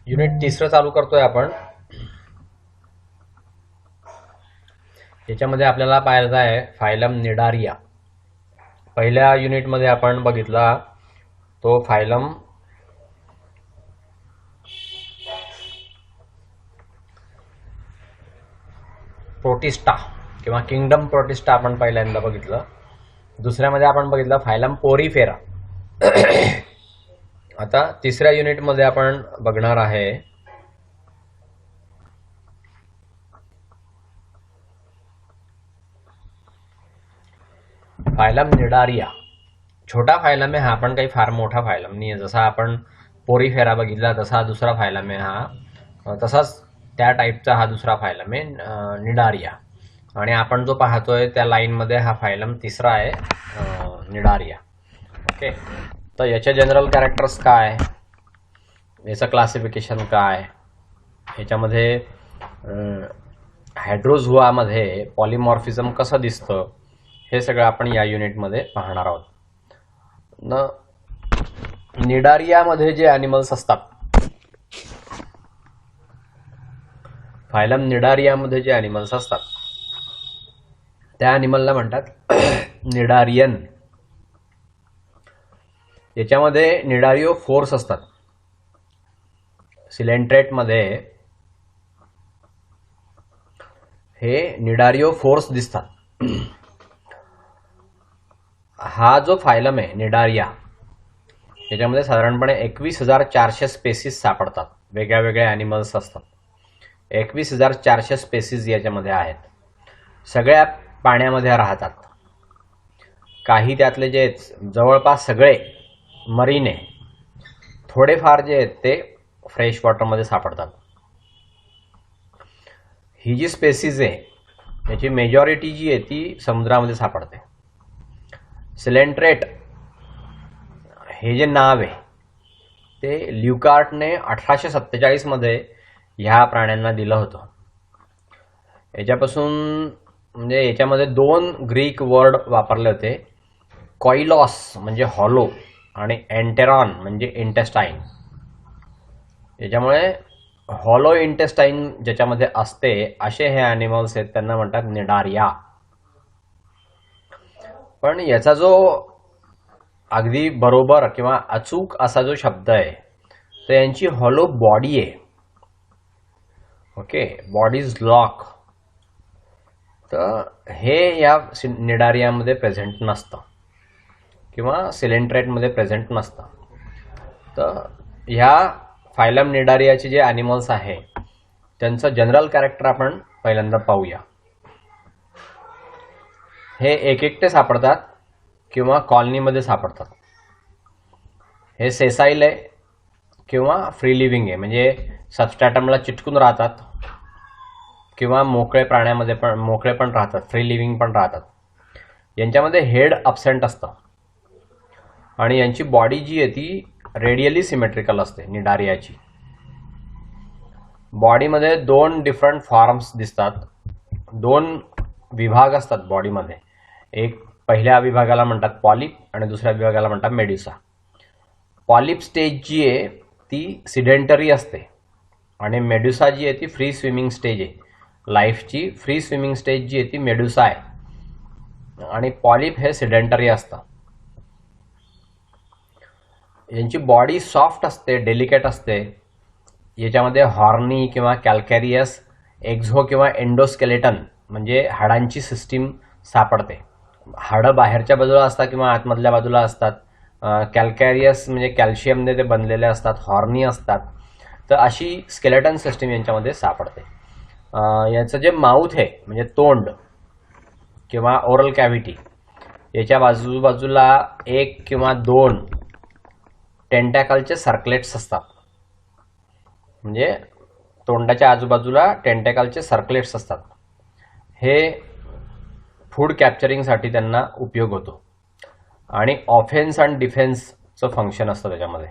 Unit तिसरं चालू करतोय आपण. याच्यामध्ये आपल्याला पाहायचा आहे फायलम निडारिया. पहिल्या युनिटमध्ये आपण बघितला तो फायलम प्रोटिस्टा किंवा किंगडम प्रोटिस्टा आपण पहिल्यांदा बघितलं. दुसऱ्यामध्ये आपण बघितलं फायलम पोरीफेरा. आता तिसऱ्या युनिटमध्ये आपण बघणार आहे फायलम निडारिया. छोटा फायलम आहे हा, पण काही फार मोठा फायलम नाही आहे. जसा आपण पोरीफेरा बघितला तसा दुसरा फायलम आहे हा, तसाच त्या टाईपचा हा दुसरा फायलम आहे निडारिया. आणि आपण जो पाहतोय त्या लाईनमध्ये हा फायलम तिसरा आहे निडारिया. ओके, तर याचे जनरल कॅरेक्टर्स काय, याचं क्लासिफिकेशन काय, याच्यामध्ये हायड्रोझुआमध्ये पॉलिमॉर्फिझम कसं दिसतं, हे सगळं आपण या युनिटमध्ये पाहणार आहोत. निडारियामध्ये जे ॲनिमल्स असतात, फायलम निडारियामध्ये जे ॲनिमल्स असतात त्या ॲनिमलला म्हणतात निडारियन. याच्यामध्ये निडारिओ फोर्स असतात. सिलेंट्रेटमध्ये हे निडारिओ फोर्स दिसतात. हा जो फायलम आहे निडारिया, याच्यामध्ये साधारणपणे 21,400 स्पेसीस सापडतात. वेगळ्या वेगळ्या ॲनिमल्स असतात. 21,400 स्पेसीज याच्यामध्ये आहेत. सगळ्या पाण्यामध्ये राहतात. काही त्यातले जे जवळपास सगळे मरीन आहे, थोडेफार जे आहेत ते फ्रेश वॉटरमध्ये सापडतात. ही जी स्पेसीज आहे याची मेजॉरिटी जी आहे ती समुद्रामध्ये सापडते. सिलेंट्रेट हे जे नाव आहे ते ल्युकार्टने 1847 मध्ये ह्या प्राण्यांना दिलं होतं. याच्यापासून म्हणजे याच्यामध्ये 2 ग्रीक वर्ड वापरले होते, कॉइलॉस म्हणजे हॉलो आणि एंटेरॉन म्हणजे इंटेस्टाईन. याच्यामुळे हॉलो इंटेस्टाईन ज्याच्यामध्ये असते असे हे ॲनिमल्स आहेत, त्यांना म्हणतात निडारिया. पण याचा जो अगदी बरोबर किंवा अचूक असा जो शब्द आहे तर यांची हॉलो बॉडी आहे. Okay, bodies lock. तर हे या निडारियामध्ये प्रेझेंट नसतं किंवा सिलेंट्रेटमध्ये प्रेझेंट नसतं. तर ह्या फायलम निडारियाचे जे ॲनिमल्स आहे त्यांचं जनरल कॅरेक्टर आपण पहिल्यांदा पाहूया. हे एकटे सापडतात किंवा कॉलनीमध्ये सापडतात. हे सेसाईल आहे किंवा फ्री लिव्हिंग आहे, म्हणजे सबस्ट्रॅटमला चिटकून राहतात किंवा मोकळे पण राहतात, फ्री लिव्हिंग पण राहतात. यांच्यामध्ये हेड अब्सेंट असतं आणि यांची बॉडी जी आहे ती रेडियली सिमेट्रिकल असते. निडारियाची बॉडीमध्ये 2 डिफरंट फॉर्म्स दिसतात. 2 विभाग असतात बॉडीमध्ये. एक पहिल्या विभागाला म्हणतात पॉलिप आणि दुसऱ्या विभागाला म्हणतात मेड्युसा. पॉलिप स्टेज जी आहे ती सिडेंटरी असते आणि मेड्युसा जी आहे ती फ्री स्विमिंग स्टेज आहे. लाईफची फ्री स्विमिंग स्टेज जी आहे ती मेड्युसा आहे आणि पॉलिप हे सिडेंटरी असतं. यांची बॉडी सॉफ्ट असते, डेलिकेट असते. याच्यामध्ये हॉर्नी किंवा कॅल्कॅरियस एक्झो किंवा एंडोस्केलेटन म्हणजे हाडांची सिस्टीम सापडते. हाडं बाहेरच्या बाजूला असतात किंवा आतमधल्या बाजूला असतात. कॅल्कॅरियस म्हणजे कॅल्शियमने ते बनलेले असतात. हॉर्नी असतात. तर अशी स्केलेटन सिस्टीम यांच्यामध्ये सापडते. याचं जे माउथ आहे म्हणजे तोंड किंवा ओरल कॅव्हिटी, याच्या बाजूबाजूला 1 किंवा 2 टेंटॅकलचे सर्कलेट्स असतात. म्हणजे तोंडाच्या आजूबाजूला टेंटॅकलचे सर्कलेट्स असतात. हे फूड कॅप्चरिंगसाठी त्यांना उपयोग होतो आणि ऑफेन्स आणि डिफेन्सचं फंक्शन असतं त्याच्यामध्ये.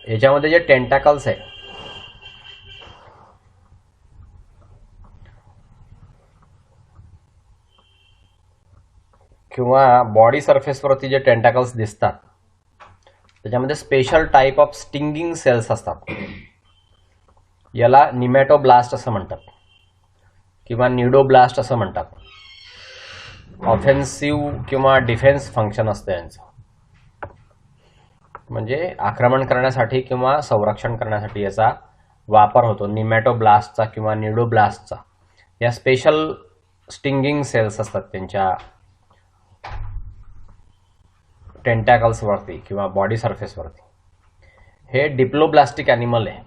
याच्यामध्ये जे टेंटॅकल्स आहे किंवा बॉडी सरफेसवरती जे टेंटॅकल्स दिसतात त्याच्यामध्ये special type of stinging cells असतात. याला निमॅटोब्लास्ट असं म्हणतात किंवा निडोब्लास्ट असं म्हणतात. ऑफेन्सिव्ह किंवा डिफेन्स फंक्शन असतं यांचं, म्हणजे आक्रमण करण्यासाठी किंवा संरक्षण करण्यासाठी याचा वापर होतो निमॅटोब्लास्टचा किंवा निडोब्लास्टचा. या स्पेशल स्टिंगिंग सेल्स असतात त्यांच्या टेंटॅकल्सवरती किंवा बॉडी सरफेसवरती. हे डिप्लोब्लास्टिक ॲनिमल आहे.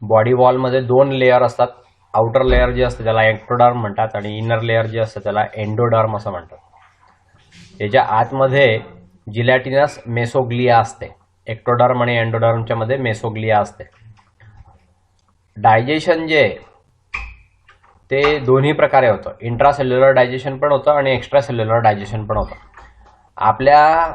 बॉडी वॉलमध्ये 2 लेअर असतात. आउटर लेअर जे असतं त्याला एक्टोडर्म म्हणतात आणि इनर लेअर जे असतं त्याला एंडोडर्म असं म्हणतात. याच्या आतमध्ये जिलॅटिनस मेसोग्लिया असते. एक्टोडर्म आणि एंडोडर्मच्या मध्ये मेसोग्लिया असते. डायजेशन जे ते दोन्ही प्रकारे होतं. इंट्रासेल्युलर डायजेशन पण होतं आणि एक्स्ट्रासेल्युलर डायजेशन पण होतं. आपल्या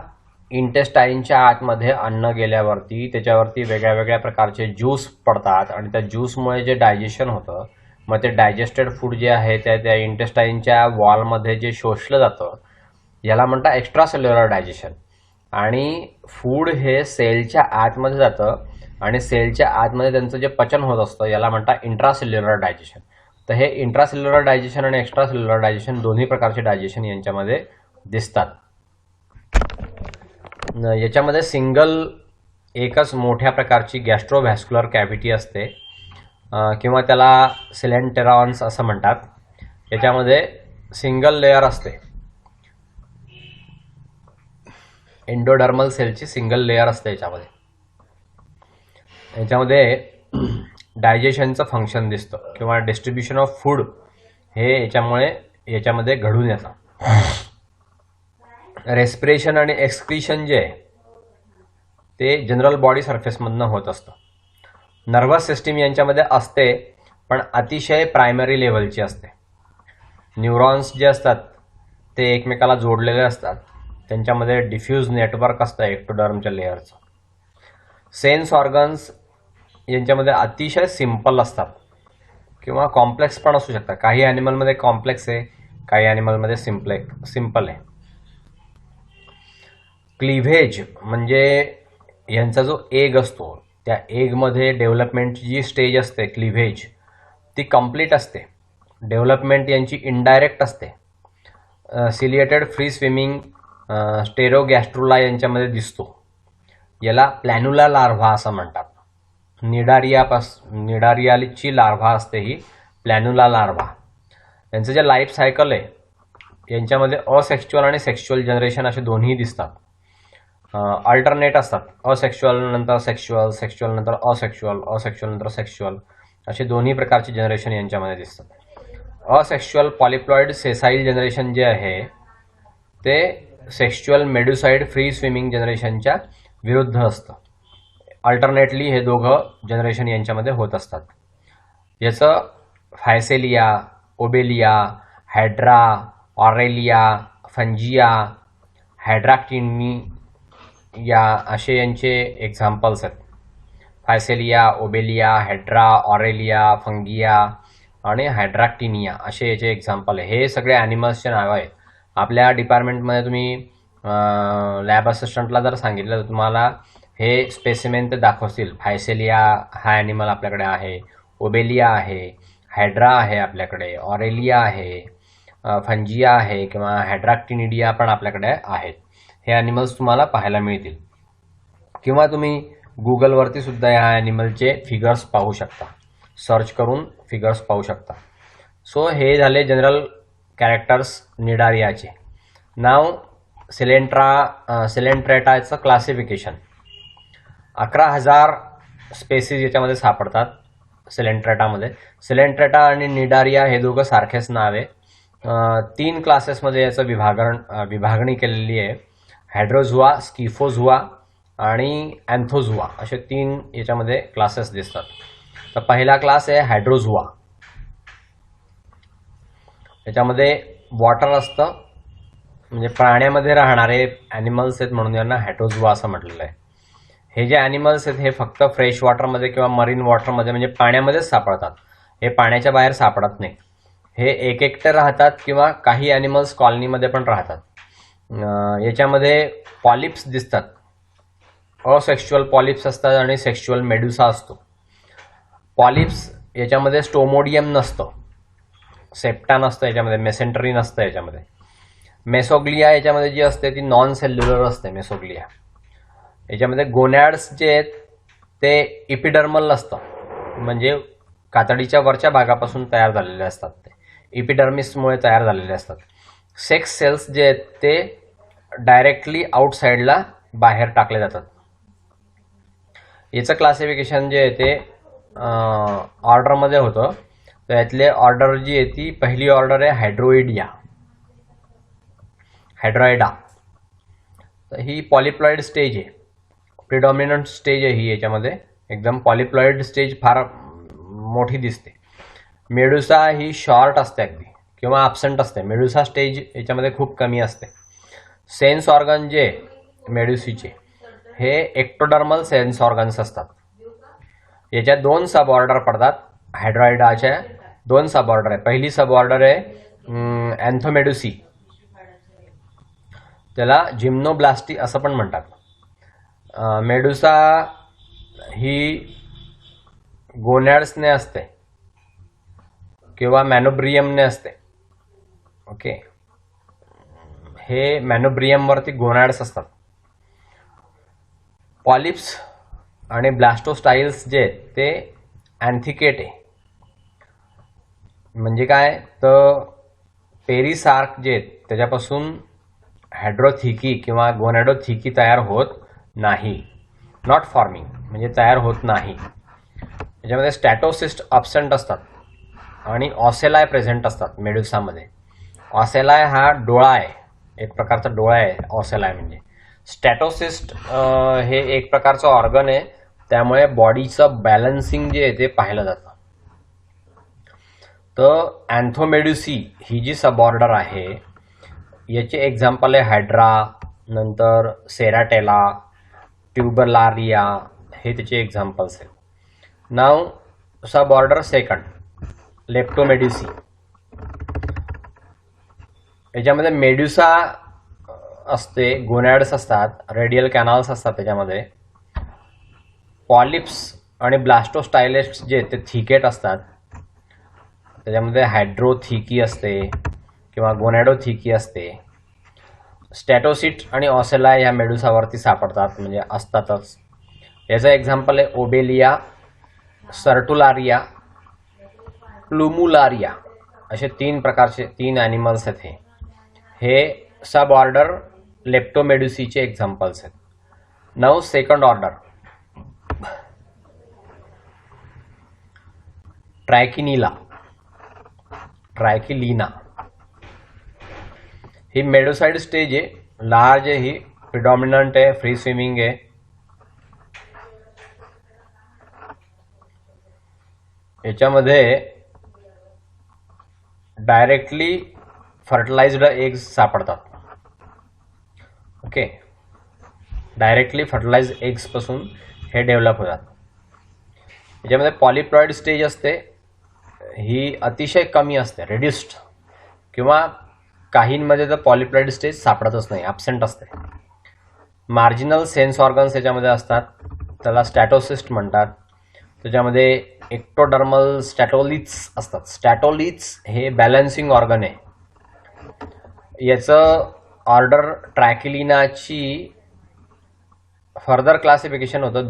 इंटेस्टाईनच्या आतमध्ये अन्न गेल्यावरती त्याच्यावरती वेगळ्या वेगळ्या प्रकारचे ज्यूस पडतात आणि त्या ज्यूसमुळे जे डायजेशन होतं, मग ते डायजेस्टेड फूड जे आहे त्या इंटेस्टाईनच्या वॉलमध्ये जे शोषलं जातं याला म्हणतात एक्स्ट्रासेल्युलर डायजेशन. आणि फूड हे सेलच्या आतमध्ये जातं आणि सेलच्या आतमध्ये त्यांचं जे पचन होत असतं याला म्हणतात इंट्रासेल्युलर डायजेशन. तर हे इंट्रासेल्युलर डायजेशन आणि एक्स्ट्रासेल्युलर डायजेशन दोन्ही प्रकारचे डायजेशन यांच्यामध्ये दिसतात. याच्यामध्ये सिंगल एकच मोठ्या प्रकारची गॅस्ट्रोव्हॅस्क्युलर कॅव्हिटी असते किंवा त्याला सिलेंटेरॉन्स असं म्हणतात. याच्यामध्ये सिंगल लेअर असते. एंडोडर्मल सेलची सिंगल लेअर असते याच्यामध्ये डायजेशनचं फंक्शन दिसतं किंवा डिस्ट्रीब्युशन ऑफ फूड हे याच्यामध्ये घडून येतं. रेस्पिरेशन आणि एक्सक्रीशन जे आहे ते जनरल बॉडी सरफेसमधनं होत असतं. नर्वस सिस्टीम यांच्यामध्ये असते पण अतिशय प्रायमरी लेवलची असते. न्यूरॉन्स जे असतात ते एकमेकाला जोडलेले असतात. त्यांच्यामध्ये डिफ्यूज नेटवर्क असतं एक्टोडर्मच्या लेअरचं. सेन्स ऑर्गन्स यांच्यामध्ये अतिशय सिंपल असतात किंवा कॉम्प्लेक्स पण असू शकतात. काही ॲनिमलमध्ये कॉम्प्लेक्स आहे, काही ॲनिमलमध्ये सिंपल आहे. क्लिव्हेज म्हणजे यांचा जो एग असतो त्या एगमध्ये डेव्हलपमेंटची जी स्टेज असते क्लिव्हेज ती कंप्लीट असते. डेव्हलपमेंट यांची इनडायरेक्ट असते. सिलिएटेड फ्री स्विमिंग स्टेरोगॅस्ट्रुला यांच्यामध्ये दिसतो. याला प्लॅन्युला लार्व्हा असं म्हणतात. निडारियाची लार्व्हा असते ही प्लॅन्युला लार्व्हा. यांचं जे लाईफ सायकल आहे यांच्यामध्ये असेक्शुअल आणि सेक्शुअल जनरेशन असे दोन्ही दिसतात. अल्टरनेट असतात. असेक्शुअल नंतर सेक्शुअल, सेक्शुअल नंतर असेक्शुअल, असेक्शुअल नंतर सेक्शुअल असे दोन्ही प्रकारचे जनरेशन यांच्यामध्ये दिसतात. असेक्शुअल पॉलिप्लॉइड सेसाईल जनरेशन जे आहे ते सेक्शुअल मेड्युसाइड फ्री स्विमिंग जनरेशनच्या विरुद्ध असतं. अल्टरनेटली हे दोघं जनरेशन यांच्यामध्ये होत असतात. याचं फायसेलिया, ओबेलिया, हायड्रा, ऑरेलिया, फंजिया, हायड्राक्टिनिया असे यांचे एक्झाम्पल्स आहेत. फायसेलिया, ओबेलिया, हायड्रा, ऑरेलिया, फंगिया आणि हायड्राक्टिनिया असे याचे एक्झाम्पल आहे. हे सगळे ॲनिमल्सचे नावं आहेत. आपल्या डिपार्टमेंटमध्ये तुम्ही लॅब असिस्टंटला जर सांगितलं तर तुम्हाला हे स्पेसिमेन ते दाखवतील. फायसेलिया हा ॲनिमल आपल्याकडे आहे, ओबेलिया आहे, हायड्रा आहे आपल्याकडे, ऑरेलिया आहे, फंजिया आहे किंवा हायड्राक्टिनिडिया पण आपल्याकडे आहेत. हे ॲनिमल्स तुम्हाला पाहायला मिळतील किंवा तुम्ही गुगलवरती सुद्धा ह्या ॲनिमलचे फिगर्स पाहू शकता. सर्च करून फिगर्स पाहू शकता. सो हे झाले जनरल कॅरेक्टर्स निडारियाचे. नाव सिलेंट्रेटाचं क्लासिफिकेशन. 11,000 स्पेसीज याच्यामध्ये सापडतात सिलेंट्रेटामध्ये. सिलेंट्रेटा आणि निडारिया हे दोघं सारखेच नाव आहे. 3 क्लासेसमध्ये याचं विभागणी केलेली आहे. हायड्रोझुआ, स्किफोझुआ आणि अँथोझुआ असे 3 याच्यामध्ये क्लासेस दिसतात. तर पहिला क्लास आहे हायड्रोझुआ. याच्यामध्ये वॉटर असतं, म्हणजे पाण्यामध्ये राहणारे ॲनिमल्स आहेत म्हणून यांना हायड्रोझुआ असं म्हटलेलं आहे. हे जे ॲनिमल्स आहेत हे फक्त फ्रेश वॉटरमध्ये किंवा मरीन वॉटरमध्ये म्हणजे पाण्यामध्येच सापडतात. हे पाण्याच्या बाहेर सापडत नाही. हे एकटे राहतात किंवा काही ॲनिमल्स कॉलनीमध्ये पण राहतात. याच्यामध्ये पॉलिप्स दिसतात. असेक्शुअल पॉलिप्स असतात आणि सेक्शुअल मेडुसा असतो. पॉलिप्स याच्यामध्ये स्टोमोडियम नसतं, सेप्टा नसतं याच्यामध्ये, मेसेंटरी नसतं याच्यामध्ये. मेसोग्लिया याच्यामध्ये जी असते ती नॉन सेल्युलर असते. मेसोग्लिया याच्यामध्ये गोनॅड्स जे आहेत ते इपिडर्मल नसतं, म्हणजे कातडीच्या वरच्या भागापासून तयार झालेले असतात, ते इपिडर्मिसमुळे तयार झालेले असतात. सेक्स सेल्स जे आहेत ते डायरेक्टली आउटसाइडला बाहेर टाकले जातात. याचं क्लासिफिकेशन जे आहे ते ऑर्डरमध्ये होतं. तर यातले ऑर्डर जी आहे ती पहिली ऑर्डर आहे हायड्रॉइडा. तर ही पॉलिप्लॉइड स्टेज आहे, प्रिडॉमिनंट स्टेज आहे ही. याच्यामध्ये एकदम पॉलिप्लॉइड स्टेज फार मोठी दिसते. मेडुसा ही शॉर्ट असते अगदी किंवा ॲब्सेंट असते. मेडुसा स्टेज याच्यामध्ये खूप कमी असते. सेन्स ऑर्गन जे मेडुसीचे हे एक्टोडर्मल सेन्स ऑर्गन्स असतात. याच्या दोन सब ऑर्डर पडतात. हायड्रॉइडाच्या दोन सब ऑर्डर आहे. पहिली सब ऑर्डर आहे अँथोमेडुसी, त्याला जिम्नोब्लास्टी असं पण म्हणतात. मेडुसा ही गोनॅड्सने असते किंवा मॅनोब्रियमने असते. ओके, हे मॅनोब्रियमवरती गोनॅड्स असतात. पॉलिप्स आणि ब्लास्टोस्टाइल्स जे आहेत ते अँथिकेट आहे. म्हणजे काय तर पेरिसार्क जे आहेत त्याच्यापासून हायड्रोथिकी किंवा गोनॅडोथिकी तयार होत नाही. नॉट फॉर्मिंग म्हणजे तयार होत नाही. याच्यामध्ये स्टॅटोसिस्ट ॲब्सेंट असतात आणि ऑसेलाय प्रेझेंट असतात मेडुसामध्ये. ऑसेलाय हा डोळा आहे, एक प्रकारचा डोळा आहे ऑसेलाय म्हणजे. स्टॅटोसिस्ट हे एक प्रकारचं ऑर्गन आहे, त्यामुळे बॉडीचं बॅलन्सिंग जे आहे ते पाहिलं जातं. तर अँथोमेडुसी ही जी सबऑर्डर आहे याचे एक्झाम्पल आहे हायड्रा, नंतर सेराटेला, ट्युबलारिया, हे त्याचे एक्झाम्पल्स आहेत. नाव सब ऑर्डर सेकंड लेप्टोमेड्युसी. याच्यामध्ये मेड्युसा असते, गोनॅड्स असतात, रेडियल कॅनल्स असतात त्याच्यामध्ये. पॉलिप्स आणि ब्लास्टोस्टाइलेट्स जे ते थिकेट असतात, त्याच्यामध्ये हायड्रोथिकी असते किंवा गोनॅडोथिकी असते. स्टॅटोसिट आणि ऑसेला या मेडुसावरती सापडतात म्हणजे असतातच. याचं एक्झाम्पल आहे ओबेलिया, सर्टुलारिया, प्लुमुलारिया, असे तीन प्रकारचे 3 ॲनिमल्स आहेत. हे सब ऑर्डर लेप्टोमेडुसीचे एक्झाम्पल्स आहेत. Now second order Trachylina. ही मेडोसाइड स्टेज आहे, लार्ज आहे, ही प्रिडॉमिनंट आहे, फ्री स्विमिंग आहे. याच्यामध्ये डायरेक्टली फर्टिलाइज्ड एग्स सापडतात. ओके, डायरेक्टली फर्टिलाइज एग्सपासून हे डेव्हलप होतात. याच्यामध्ये पॉलिप्लॉइड स्टेज असते, ही अतिशय कमी असते, रिड्युस्ड, किंवा काहींमध्ये तर पॉलिप्लॉइड स्टेज सापडतच नाही, ॲब्सेंट असते. मार्जिनल सेन्स ऑर्गन्स याच्यामध्ये असतात, त्याला स्टॅटोसिस्ट म्हणतात. त्याच्यामध्ये एक्टोडर्मल स्टॅटोलिथ्स असतात. स्टॅटोलिथ्स हे बॅलन्सिंग ऑर्गन आहे. याचं ऑर्डर ट्रॅकिलिनाची फर्दर क्लासिफिकेशन होतं.